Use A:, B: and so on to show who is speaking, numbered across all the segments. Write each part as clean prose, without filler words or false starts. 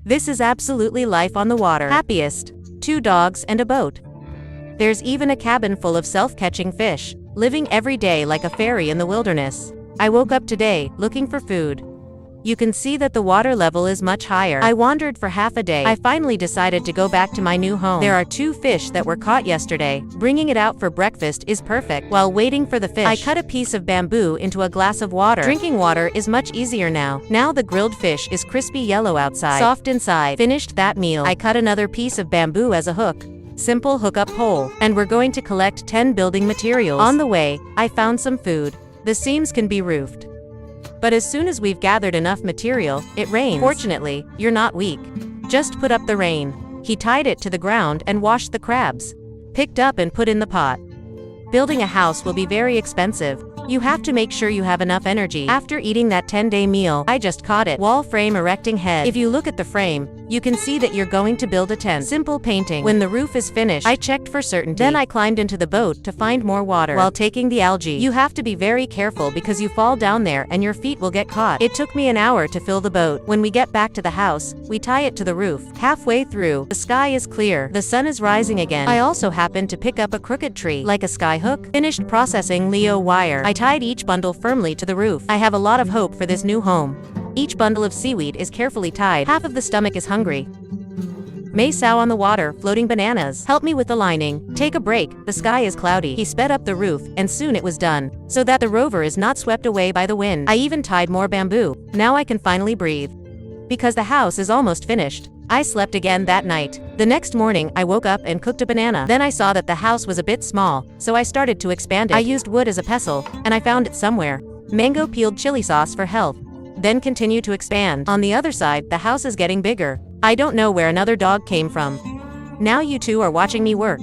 A: This is absolutely life on the water. Happiest. 2 dogs and a boat. There's even a cabin full of self-catching fish, living every day like a fairy in the wilderness. I woke up today, looking for food. You can see that the water level is much higher. I wandered for half a day. I finally decided to go back to my new home. There are 2 fish that were caught yesterday. Bringing it out for breakfast is perfect. While waiting for the fish, I cut a piece of bamboo into a glass of water. Drinking water is much easier now. Now the grilled fish is crispy yellow outside, soft inside. Finished that meal. I cut another piece of bamboo as a hook. Simple hookup pole. And we're going to collect 10 building materials. On the way, I found some food. The seams can be roofed. But as soon as we've gathered enough material, it rains. Fortunately, you're not weak. Just put up the rain. He tied it to the ground and washed the crabs. Picked up and put in the pot. Building a house will be very expensive. You have to make sure you have enough energy. After eating that 10-day meal, I just caught it. Wall frame erecting head. If you look at the frame, you can see that you're going to build a tent. Simple painting. When the roof is finished, I checked for certainty. Then I climbed into the boat to find more water. While taking the algae, you have to be very careful because you fall down there and your feet will get caught. It took me an hour to fill the boat. When we get back to the house, we tie it to the roof. Halfway through, the sky is clear. The sun is rising again. I also happened to pick up a crooked tree, like a sky hook. Finished processing Leo wire. I tied each bundle firmly to the roof. I have a lot of hope for this new home. Each bundle of seaweed is carefully tied. Half of the stomach is hungry. May sow on the water, floating bananas. Help me with the lining. Take a break, the sky is cloudy. He sped up the roof, and soon it was done, so that the rover is not swept away by the wind. I even tied more bamboo. Now I can finally breathe. Because the house is almost finished. I slept again that night. The next morning, I woke up and cooked a banana. Then I saw that the house was a bit small, so I started to expand it. I used wood as a pestle, and I found it somewhere. Mango peeled chili sauce for health. Then continue to expand. On the other side, the house is getting bigger. I don't know where another dog came from. Now you 2 are watching me work.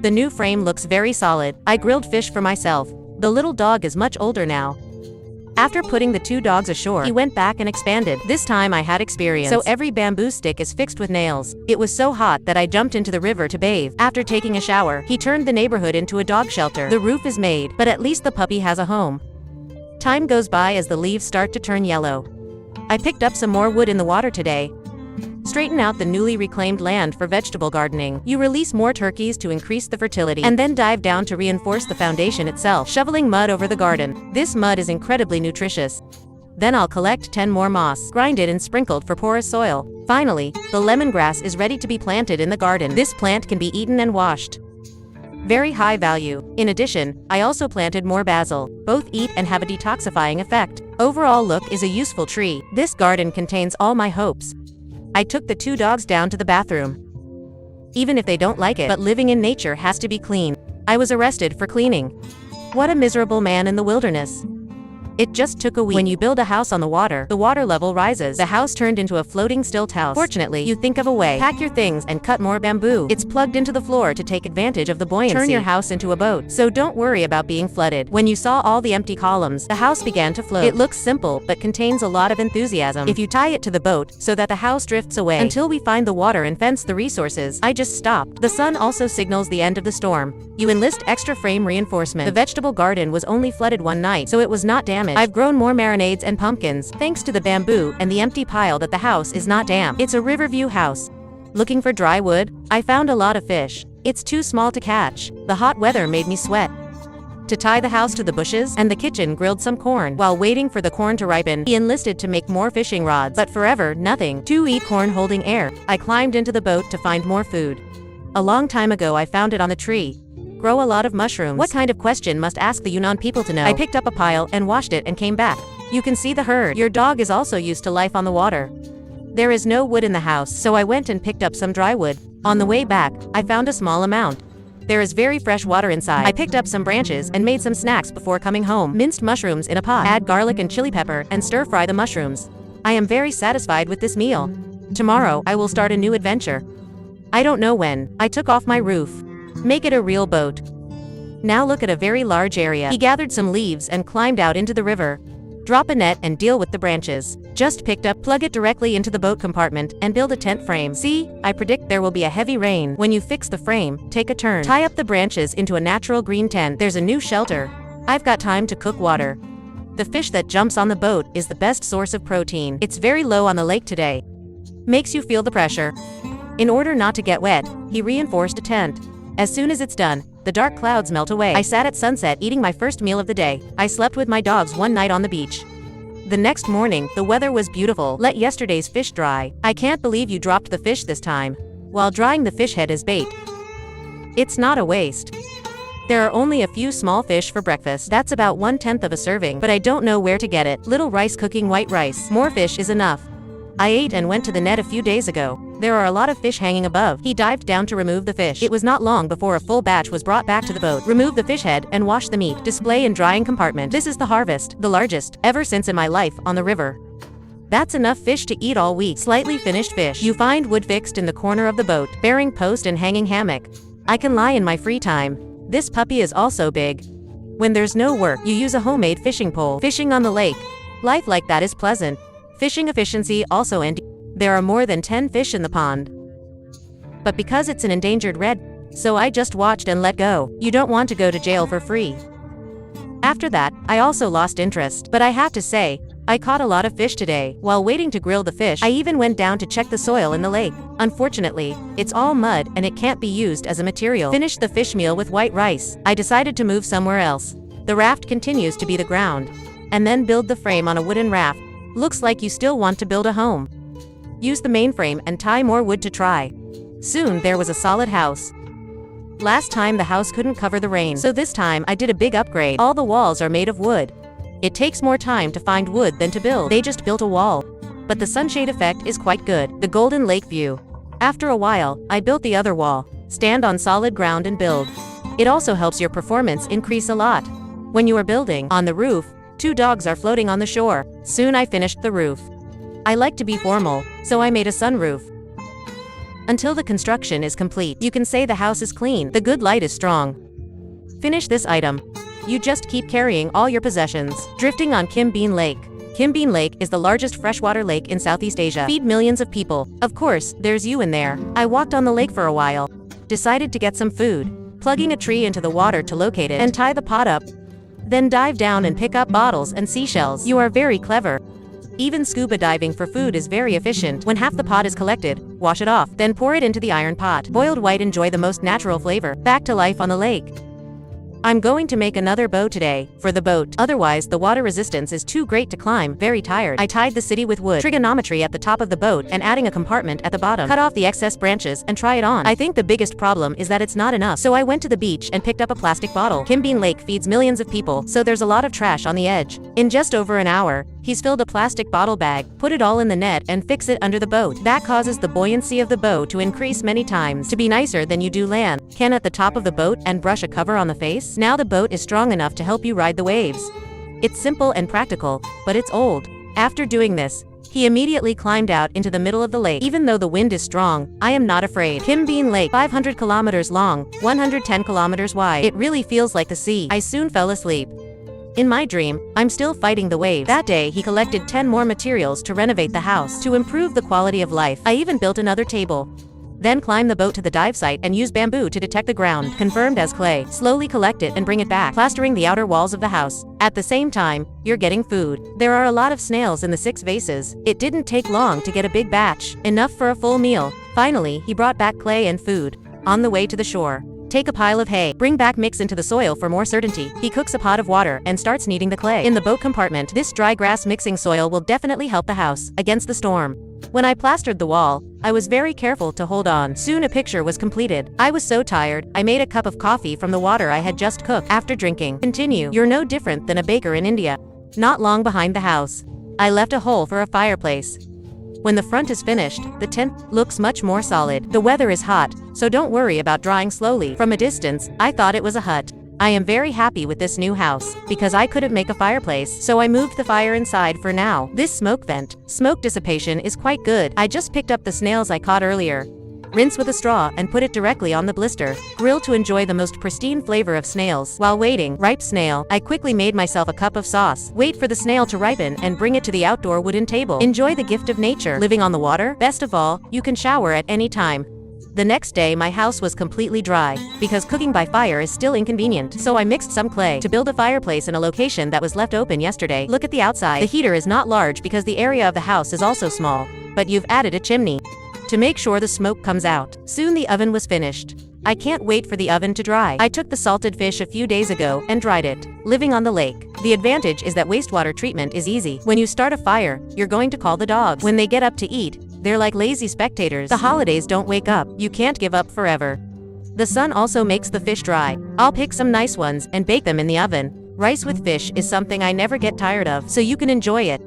A: The new frame looks very solid. I grilled fish for myself. The little dog is much older now. After putting the 2 dogs ashore, he went back and expanded. This time I had experience. So every bamboo stick is fixed with nails. It was so hot that I jumped into the river to bathe. After taking a shower, he turned the neighborhood into a dog shelter. The roof is made, but at least the puppy has a home. Time goes by as the leaves start to turn yellow. I picked up some more wood in the water today. Straighten out the newly reclaimed land for vegetable gardening. You release more turkeys to increase the fertility, and then dive down to reinforce the foundation itself. Shoveling mud over the garden. This mud is incredibly nutritious. Then I'll collect 10 more moss, grind it and sprinkled for porous soil. Finally, the lemongrass is ready to be planted in the garden. This plant can be eaten and washed. Very high value. In addition, I also planted more basil. Both eat and have a detoxifying effect. Overall look is a useful tree. This garden contains all my hopes. I took the 2 dogs down to the bathroom. Even if they don't like it, but living in nature has to be clean. I was arrested for cleaning. What a miserable man in the wilderness. It just took a week. When you build a house on the water level rises. The house turned into a floating stilt house. Fortunately, you think of a way. Pack your things and cut more bamboo. It's plugged into the floor to take advantage of the buoyancy. Turn your house into a boat. So don't worry about being flooded. When you saw all the empty columns, the house began to float. It looks simple, but contains a lot of enthusiasm. If you tie it to the boat, so that the house drifts away until we find the water and fence the resources. I just stopped. The sun also signals the end of the storm. You enlist extra frame reinforcement. The vegetable garden was only flooded one night, so it was not damaged. I've grown more marinades and pumpkins, thanks to the bamboo and the empty pile that the house is not damp. It's a riverview house. Looking for dry wood, I found a lot of fish. It's too small to catch. The hot weather made me sweat. To tie the house to the bushes, and the kitchen grilled some corn. While waiting for the corn to ripen, he enlisted to make more fishing rods, but forever, nothing. 2 eat corn holding air. I climbed into the boat to find more food. A long time ago I found it on a tree. Grow a lot of mushrooms. What kind of question must ask the Yunnan people to know? I picked up a pile and washed it and came back. You can see the herd. Your dog is also used to life on the water. There is no wood in the house, so I went and picked up some dry wood. On the way back, I found a small amount. There is very fresh water inside. I picked up some branches and made some snacks before coming home. Minced mushrooms in a pot. Add garlic and chili pepper and stir fry the mushrooms. I am very satisfied with this meal. Tomorrow, I will start a new adventure. I don't know when. I took off my roof. Make it a real boat. Now look at a very large area. He gathered some leaves and climbed out into the river. Drop a net and deal with the branches. Just picked up, plug it directly into the boat compartment, and build a tent frame. See, I predict there will be a heavy rain. When you fix the frame, take a turn. Tie up the branches into a natural green tent. There's a new shelter. I've got time to cook water. The fish that jumps on the boat is the best source of protein. It's very low on the lake today. Makes you feel the pressure. In order not to get wet, he reinforced a tent. As soon as it's done, the dark clouds melt away. I sat at sunset eating my first meal of the day. I slept with my dogs one night on the beach. The next morning, the weather was beautiful. Let yesterday's fish dry. I can't believe you dropped the fish this time. While drying the fish head as bait. It's not a waste. There are only a few small fish for breakfast. That's about 1/10 of a serving, but I don't know where to get it. Little rice cooking white rice. More fish is enough. I ate and went to the net a few days ago. There are a lot of fish hanging above. He dived down to remove the fish. It was not long before a full batch was brought back to the boat. Remove the fish head and wash the meat. Display in drying compartment. This is the harvest, the largest ever since in my life on the river. That's enough fish to eat all week. Slightly finished fish. You find wood fixed in the corner of the boat, bearing post and hanging hammock. I can lie in my free time. This puppy is also big. When there's no work, you use a homemade fishing pole. Fishing on the lake. Life like that is pleasant. Fishing efficiency also and there are more than 10 fish in the pond. But because it's an endangered red, so I just watched and let go. You don't want to go to jail for free. After that, I also lost interest, but I have to say, I caught a lot of fish today. While waiting to grill the fish, I even went down to check the soil in the lake. Unfortunately, it's all mud and it can't be used as a material. Finished the fish meal with white rice. I decided to move somewhere else. The raft continues to be the ground. And then build the frame on a wooden raft. Looks like you still want to build a home. Use the main frame and tie more wood to try. Soon there was a solid house. Last time the house couldn't cover the rain, so this time I did a big upgrade. All the walls are made of wood. It takes more time to find wood than to build. They just built a wall. But the sunshade effect is quite good. The golden lake view. After a while, I built the other wall. Stand on solid ground and build. It also helps your performance increase a lot. When you are building, on the roof, 2 dogs are floating on the shore. Soon I finished the roof. I like to be formal, so I made a sunroof. Until the construction is complete, you can say the house is clean. The good light is strong. Finish this item. You just keep carrying all your possessions. Drifting on Kim Bean Lake. Kim Bean Lake is the largest freshwater lake in Southeast Asia. Feed millions of people. Of course, there's you in there. I walked on the lake for a while. Decided to get some food. Plugging a tree into the water to locate it and tie the pot up. Then dive down and pick up bottles and seashells. You are very clever. Even scuba diving for food is very efficient. When half the pot is collected, wash it off, then pour it into the iron pot. Boiled white enjoy the most natural flavor. Back to life on the lake. I'm going to make another bow today, for the boat. Otherwise the water resistance is too great to climb. Very tired. I tied the city with wood. Trigonometry at the top of the boat and adding a compartment at the bottom. Cut off the excess branches and try it on. I think the biggest problem is that it's not enough. So I went to the beach and picked up a plastic bottle. Kim Bean Lake feeds millions of people, so there's a lot of trash on the edge. In just over an hour, he's filled a plastic bottle bag, put it all in the net and fix it under the boat. That causes the buoyancy of the boat to increase many times, to be nicer than you do land. Can at the top of the boat and brush a cover on the face. Now the boat is strong enough to help you ride the waves. It's simple and practical, but it's old. After doing this, he immediately climbed out into the middle of the lake. Even though the wind is strong, I am not afraid. Kim Bean Lake, 500 kilometers long, 110 kilometers wide. It really feels like the sea. I soon fell asleep. In my dream, I'm still fighting the waves. That day he collected 10 more materials to renovate the house, to improve the quality of life. I even built another table. Then climb the boat to the dive site and use bamboo to detect the ground, confirmed as clay. Slowly collect it and bring it back, plastering the outer walls of the house. At the same time, you're getting food. There are a lot of snails in the 6 vases. It didn't take long to get a big batch, enough for a full meal. Finally, he brought back clay and food. On the way to the shore, take a pile of hay, bring back mix into the soil for more certainty. He cooks a pot of water and starts kneading the clay. In the boat compartment, this dry grass mixing soil will definitely help the house against the storm. When I plastered the wall, I was very careful to hold on. Soon a picture was completed. I was so tired, I made a cup of coffee from the water I had just cooked. After drinking, continue. You're no different than a baker in India. Not long behind the house, I left a hole for a fireplace. When the front is finished, the tent looks much more solid. The weather is hot, so don't worry about drying slowly. From a distance, I thought it was a hut. I am very happy with this new house, because I couldn't make a fireplace, so I moved the fire inside for now. This smoke vent, smoke dissipation is quite good. I just picked up the snails I caught earlier. Rinse with a straw and put it directly on the blister. Grill to enjoy the most pristine flavor of snails. While waiting, ripe snail, I quickly made myself a cup of sauce. Wait for the snail to ripen and bring it to the outdoor wooden table. Enjoy the gift of nature. Living on the water? Best of all, you can shower at any time. The next day my house was completely dry, because cooking by fire is still inconvenient, so I mixed some clay to build a fireplace in a location that was left open yesterday. Look at the outside. The heater is not large because the area of the house is also small. but you've added a chimney to make sure the smoke comes out. Soon the oven was finished. I can't wait for the oven to dry. I took the salted fish a few days ago and dried it. Living on the lake, the advantage is that wastewater treatment is easy. When you start a fire, you're going to call the dogs. When they get up to eat, they're like lazy spectators. The holidays don't wake up. You can't give up forever. The sun also makes the fish dry. I'll pick some nice ones and bake them in the oven. Rice with fish is something I never get tired of, so you can enjoy it.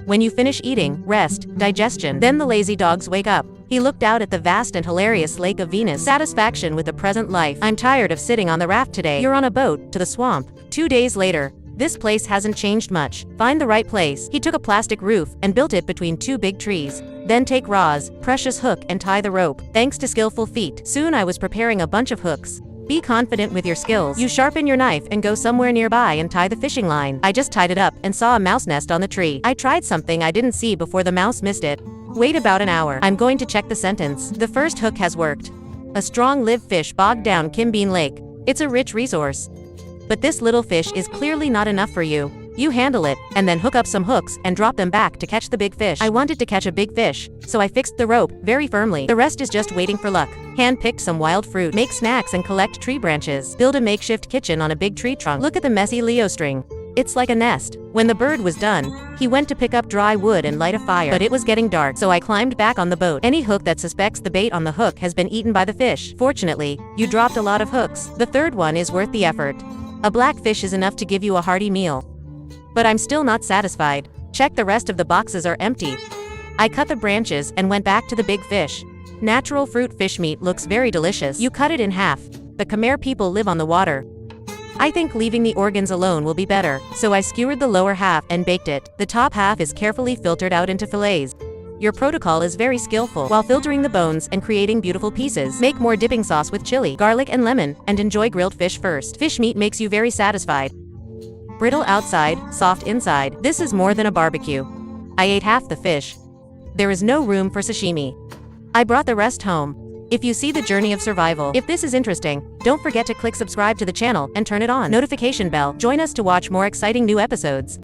A: When you finish eating, rest, digestion. Then the lazy dogs wake up. He looked out at the vast and hilarious Lake of Venus. Satisfaction with the present life. I'm tired of sitting on the raft today. You're on a boat to the swamp. 2 days later. This place hasn't changed much. Find the right place. He took a plastic roof and built it between 2 big trees. Then take Ra's precious hook and tie the rope. Thanks to skillful feet. Soon I was preparing a bunch of hooks. Be confident with your skills. You sharpen your knife and go somewhere nearby and tie the fishing line. I just tied it up and saw a mouse nest on the tree. I tried something I didn't see before the mouse missed it. Wait about an hour. I'm going to check the sentence. The first hook has worked. A strong live fish bogged down Kim Bean Lake. It's a rich resource. But this little fish is clearly not enough for you. You handle it, and then hook up some hooks and drop them back to catch the big fish. I wanted to catch a big fish, so I fixed the rope very firmly. The rest is just waiting for luck. Hand-picked some wild fruit, make snacks and collect tree branches. Build a makeshift kitchen on a big tree trunk. Look at the messy Leo string. It's like a nest. When the bird was done, he went to pick up dry wood and light a fire. But it was getting dark, so I climbed back on the boat. Any hook that suspects the bait on the hook has been eaten by the fish. Fortunately, you dropped a lot of hooks. The third one is worth the effort. A black fish is enough to give you a hearty meal. But I'm still not satisfied. Check the rest of the boxes are empty. I cut the branches and went back to the big fish. Natural fruit fish meat looks very delicious. You cut it in half. The Khmer people live on the water. I think leaving the organs alone will be better, so I skewered the lower half and baked it. The top half is carefully filtered out into fillets. Your protocol is very skillful. While filtering the bones and creating beautiful pieces, make more dipping sauce with chili, garlic and lemon, and enjoy grilled fish first. Fish meat makes you very satisfied. Brittle outside, soft inside. This is more than a barbecue. I ate half the fish. There is no room for sashimi. I brought the rest home. If you see the journey of survival, if this is interesting, don't forget to click subscribe to the channel and turn it on notification bell. Join us to watch more exciting new episodes.